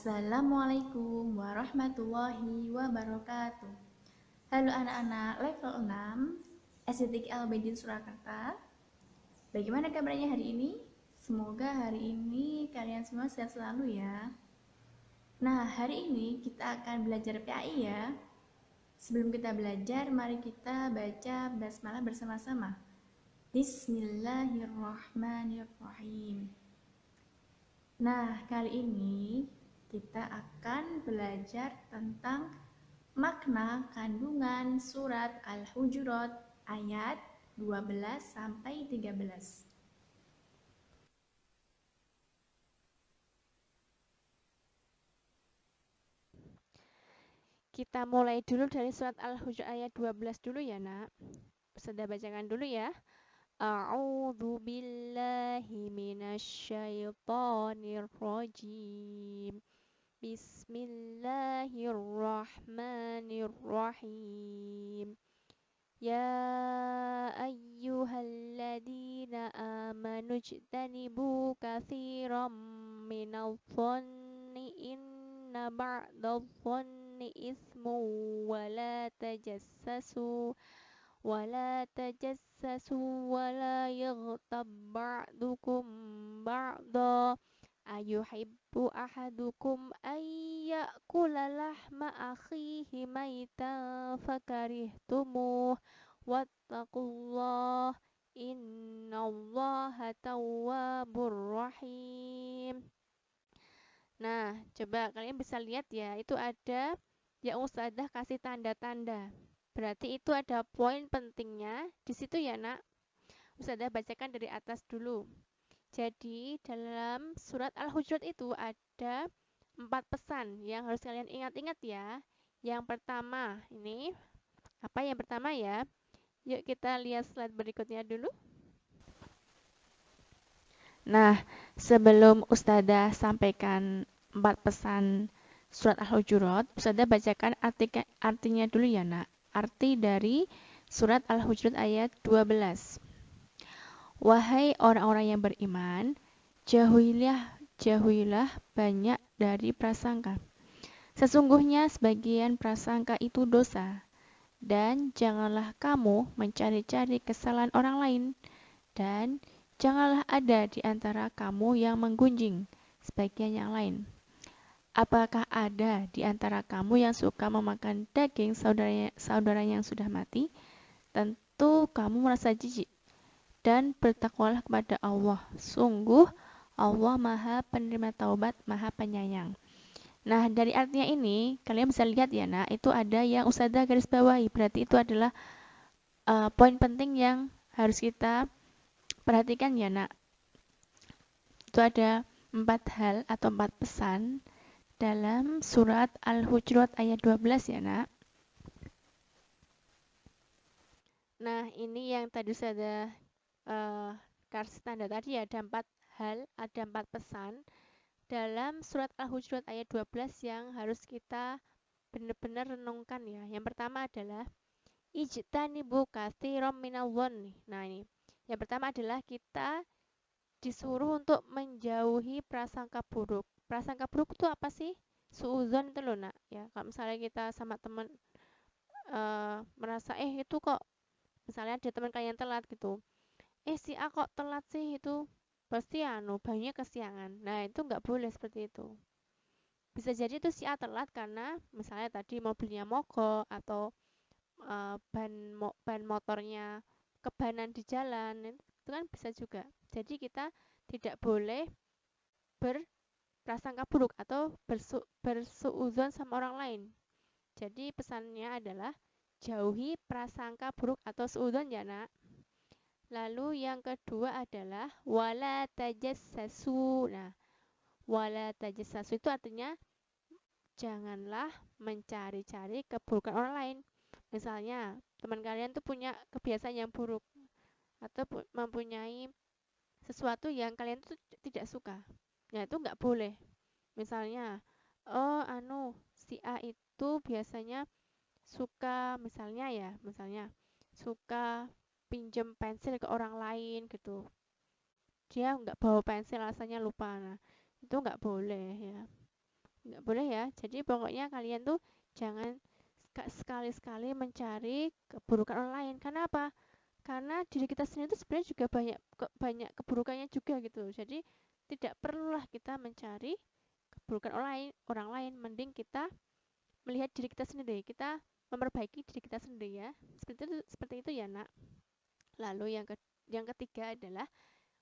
Assalamualaikum warahmatullahi wabarakatuh. Halo anak-anak level 6 SDTK Al-Baidin Surakarta. Bagaimana kabarnya hari ini? Semoga hari ini kalian semua sehat selalu ya. Nah, hari ini kita akan belajar PAI ya. Sebelum kita belajar, mari kita baca basmalah bersama-sama. Bismillahirrahmanirrahim. Nah, kali ini kita akan belajar tentang makna kandungan surat Al-Hujurat ayat 12 sampai 13. Kita mulai dulu dari surat Al-Hujurat ayat 12 dulu ya, Nak. Sudah bacakan dulu ya. A'udzu billahi minasyaitonir rajim. Bismillahirrahmanirrahim. Ya ayyuhalladzina amanu ijtanibu katsiran minadh dhanni inna ba'dadh dhanni ismu wala tajassasu wala yaghtab ba'dukum ba'da ayuhibbu ahadukum an ya'kula lahma akhihi maitan fakarihtumuh wattaqullah innallaha tawwabur rahim. Nah, coba kalian bisa lihat ya, itu ada yang Ustazah kasih tanda-tanda. Berarti itu ada poin pentingnya di situ ya, Nak. Ustazah bacakan dari atas dulu. Jadi, dalam surat Al-Hujurat itu ada 4 pesan yang harus kalian ingat-ingat ya. Yang pertama, ini apa yang pertama ya? Yuk kita lihat slide berikutnya dulu. Nah, sebelum Ustazah sampaikan 4 pesan surat Al-Hujurat, Ustazah bacakan artinya dulu ya, Nak. Arti dari surat Al-Hujurat ayat 12. Wahai orang-orang yang beriman, jauhilah banyak dari prasangka. Sesungguhnya sebagian prasangka itu dosa. Dan janganlah kamu mencari-cari kesalahan orang lain. Dan janganlah ada di antara kamu yang menggunjing sebagian yang lain. Apakah ada di antara kamu yang suka memakan daging saudara yang sudah mati? Tentu kamu merasa jijik. Dan bertakwalah kepada Allah. Sungguh Allah Maha Penerima Taubat, Maha Penyayang. Nah, dari artinya ini, kalian bisa lihat ya, Nak, itu ada yang Ustazah garis bawahi. Berarti itu adalah poin penting yang harus kita perhatikan ya, Nak. Itu ada 4 hal atau 4 pesan dalam surat Al-Hujurat ayat 12 ya, Nak. Nah, ini yang tadi Ustazah kasih tanda tadi ya, ada 4 hal, ada 4 pesan dalam surat Al-Hujurat ayat 12 yang harus kita benar-benar renungkan ya. Yang pertama adalah ijtanibu katsiran minadh-dhanni. Nah, ini. Yang pertama adalah kita disuruh untuk menjauhi prasangka buruk. Prasangka buruk itu apa sih? Suudzon itu loh, Nak. Ya, kalau misalnya kita sama teman merasa itu kok misalnya ada teman kalian telat gitu. Si A kok telat sih, itu pasti banyak kesiangan. Nah, itu nggak boleh seperti itu. Bisa jadi itu si A telat karena misalnya tadi mobilnya mogok atau ban motornya kebanan di jalan, itu kan bisa juga. Jadi kita tidak boleh berprasangka buruk atau bersuudzon sama orang lain. Jadi pesannya adalah jauhi prasangka buruk atau suudzon ya, Nak. Lalu yang kedua adalah wala tajassasu. Nah, wala tajassasu itu artinya janganlah mencari-cari keburukan orang lain. Misalnya, teman kalian tuh punya kebiasaan yang buruk atau mempunyai sesuatu yang kalian tuh tidak suka. Nah, itu nggak boleh. Misalnya, si A itu biasanya suka misalnya suka pinjem pensil ke orang lain gitu. Dia nggak bawa pensil, alasannya lupa. Nah, itu nggak boleh ya. nggak boleh ya. Jadi pokoknya kalian tuh jangan sekali-sekali mencari keburukan orang lain. Karena apa? Karena diri kita sendiri itu sebenarnya juga banyak keburukannya juga gitu. Jadi tidak perlulah kita mencari keburukan orang lain, mending kita melihat diri kita sendiri, kita memperbaiki diri kita sendiri ya. Seperti itu ya, Nak. Lalu yang ketiga adalah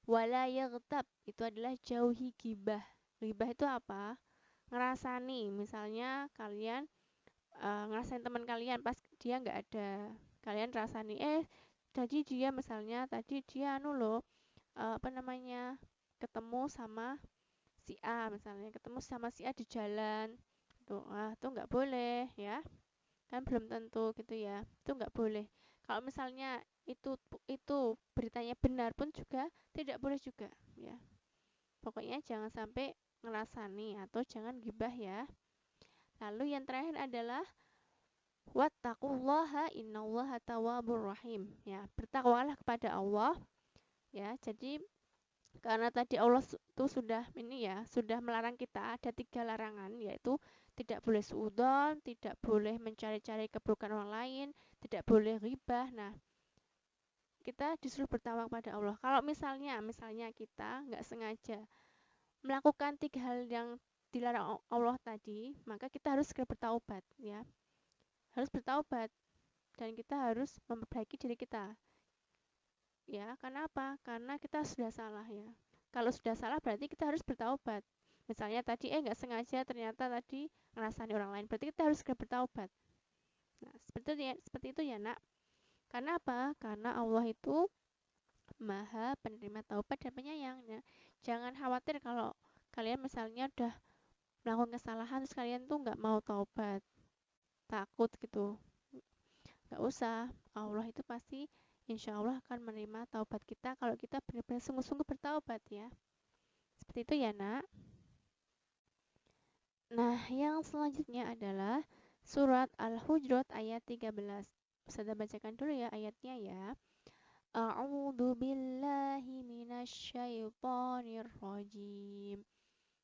wala yaghtab, itu adalah jauhi gibah. Gibah itu apa? Ngerasani, misalnya kalian ngerasain teman kalian pas dia nggak ada, kalian rasani tadi dia anu loh, apa namanya, ketemu sama si A, misalnya ketemu sama si A di jalan tuh, tuh nggak boleh ya, kan belum tentu gitu ya, itu nggak boleh. Kalau misalnya itu beritanya benar pun juga tidak boleh juga ya. Pokoknya jangan sampai ngerasani atau jangan gibah ya. Lalu yang terakhir adalah wattaqullaha innallaha tawwabur rahim, ya, bertakwalah kepada Allah ya. Jadi karena tadi Allah itu sudah ini ya, sudah melarang kita, ada 3 larangan, yaitu tidak boleh suudzon, tidak boleh mencari-cari keburukan orang lain, tidak boleh ghibah. Nah, kita disuruh bertakwa kepada Allah. Kalau misalnya kita nggak sengaja melakukan 3 hal yang dilarang Allah tadi, maka kita harus segera bertaubat ya. Harus bertaubat dan kita harus memperbaiki diri kita. Ya, karena apa? Karena kita sudah salah ya. Kalau sudah salah berarti kita harus bertaubat. Misalnya tadi nggak sengaja ternyata tadi ngerasani orang lain, berarti kita harus segera bertaubat. Nah, seperti itu ya, Nak. Karena apa? Karena Allah itu Maha penerima taubat dan penyayang ya. Jangan khawatir kalau kalian misalnya udah melakukan kesalahan terus kalian tuh nggak mau taubat, takut gitu. Nggak usah, Allah itu pasti insya Allah akan menerima taubat kita kalau kita benar-benar sungguh-sungguh bertaubat ya. Seperti itu ya, Nak. Nah, yang selanjutnya adalah surat Al-Hujurat ayat 13. Saya bacakan dulu ya ayatnya ya. A'udzu billahi minasyaitonir rajim.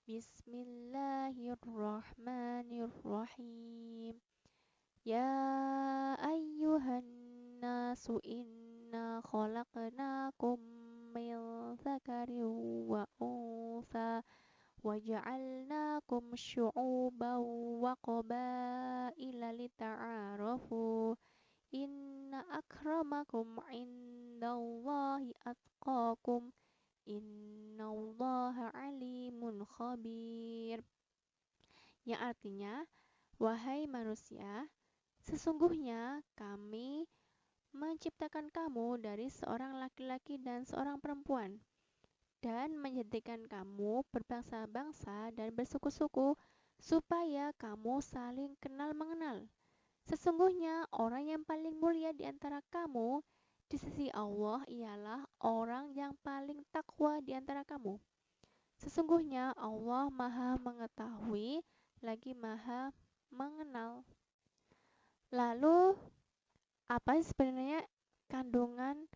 Bismillahirrahmanirrahim. Ya ayyuhan nasu inna khalaqnakum min dzakarin wa untha wa ja'alnakum syu'uban wa qabaila lita'arafu inna akramakum indallahi atqakum innallaha alimun khabir. Yang artinya, wahai manusia, sesungguhnya kami menciptakan kamu dari seorang laki-laki dan seorang perempuan, dan menjadikan kamu berbangsa-bangsa dan bersuku-suku, supaya kamu saling kenal mengenal. Sesungguhnya orang yang paling mulia di antara kamu di sisi Allah ialah orang yang paling takwa di antara kamu. Sesungguhnya Allah Maha Mengetahui lagi Maha Mengenal. Lalu apa sebenarnya kandungan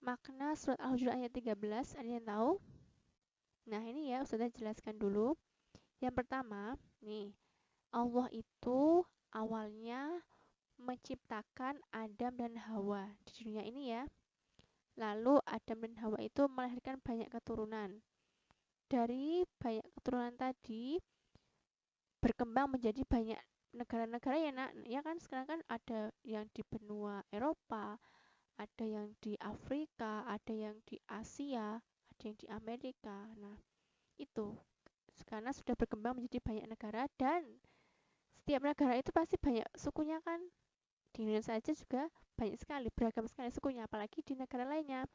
makna surat Al-Hujurat ayat 13? Ada yang tahu? Nah, ini ya sudah jelaskan dulu. Yang pertama, nih, Allah itu awalnya menciptakan Adam dan Hawa di dunia ini ya. Lalu Adam dan Hawa itu melahirkan banyak keturunan. Dari banyak keturunan tadi berkembang menjadi banyak negara-negara ya, Nak. Ya kan sekarang kan ada yang di benua Eropa, ada yang di Afrika, ada yang di Asia, ada yang di Amerika. Nah, itu karena sudah berkembang menjadi banyak negara dan setiap negara itu pasti banyak sukunya kan. Di Indonesia saja juga banyak sekali, beragam sekali sukunya, apalagi di negara lainnya.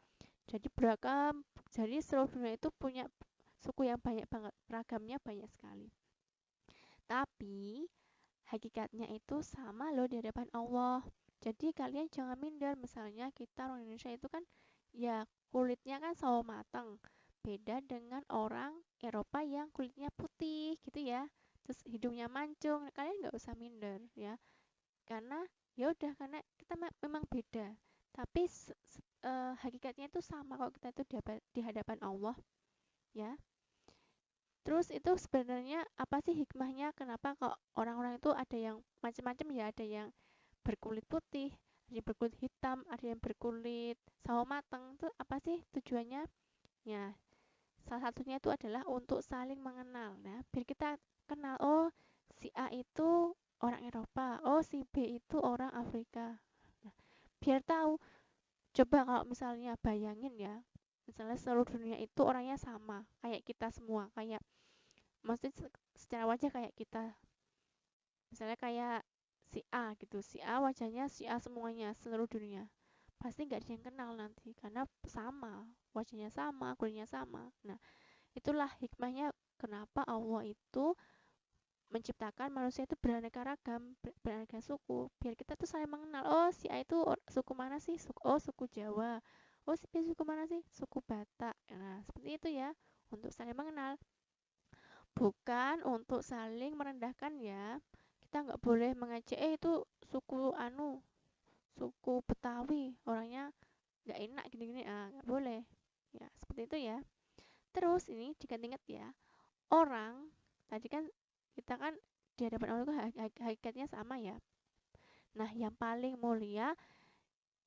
Jadi beragam, jadi seluruh dunia itu punya suku yang banyak banget, beragamnya banyak sekali. Tapi hakikatnya itu sama loh di hadapan Allah. Jadi kalian jangan minder, misalnya kita orang Indonesia itu kan ya kulitnya kan sawo matang. Beda dengan orang Eropa yang kulitnya putih gitu ya. Terus hidungnya mancung. Kalian nggak usah minder ya. Karena ya udah karena kita memang beda. Tapi hakikatnya itu sama kalau kita itu di hadapan Allah ya. Terus itu sebenarnya apa sih hikmahnya, kenapa kok orang-orang itu ada yang macam-macam ya, ada yang berkulit putih, ada yang berkulit hitam, ada yang berkulit sawo mateng. Itu apa sih tujuannya? Ya, salah satunya itu adalah untuk saling mengenal. Nah, biar kita kenal, oh si A itu orang Eropa, oh si B itu orang Afrika. Nah, biar tahu. Coba kalau misalnya bayangin ya, misalnya seluruh dunia itu orangnya sama, kayak kita semua, kayak maksudnya secara wajah kayak kita. Misalnya kayak si A gitu, si A wajahnya si A semuanya seluruh dunia. Pasti nggak ada yang kenal nanti karena sama, wajahnya sama, kulitnya sama. Nah, itulah hikmahnya kenapa Allah itu menciptakan manusia itu beraneka ragam, beraneka suku, biar kita tuh saling mengenal. Oh, si A itu suku mana sih? Suku Jawa. Oh, si B suku mana sih? Suku Batak. Nah, seperti itu ya, untuk saling mengenal, bukan untuk saling merendahkan ya. Kita nggak boleh mengejek, itu suku anu, suku Betawi, orangnya nggak enak gini-gini, nggak boleh. Ya, seperti itu ya. Terus ini diingat-ingat ya, orang tadi kan kita kan di hadapan Allah itu hakikatnya sama ya. Nah, yang paling mulia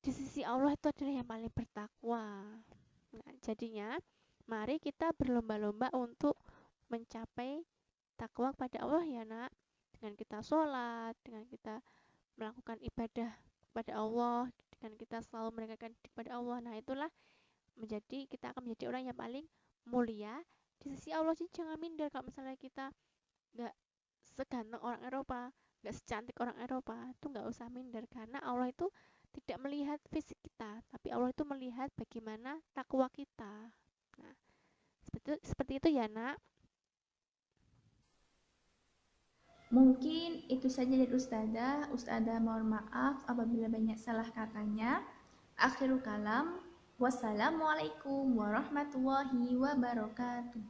di sisi Allah itu adalah yang paling bertakwa. Nah, jadinya mari kita berlomba-lomba untuk mencapai takwa kepada Allah ya nak. Dengan kita sholat, dengan kita melakukan ibadah kepada Allah, dengan kita selalu mendekatkan kepada Allah. Nah, itulah kita akan menjadi orang yang paling mulia di sisi Allah. Jadi jangan minder kalau misalnya kita nggak seganteng orang Eropa, nggak secantik orang Eropa, itu nggak usah minder karena Allah itu tidak melihat fisik kita, tapi Allah itu melihat bagaimana takwa kita. Nah, seperti itu ya nak. Mungkin itu saja dari Ustazah. Ustazah mohon maaf apabila banyak salah katanya. Akhirul kalam. Wassalamualaikum warahmatullahi wabarakatuh.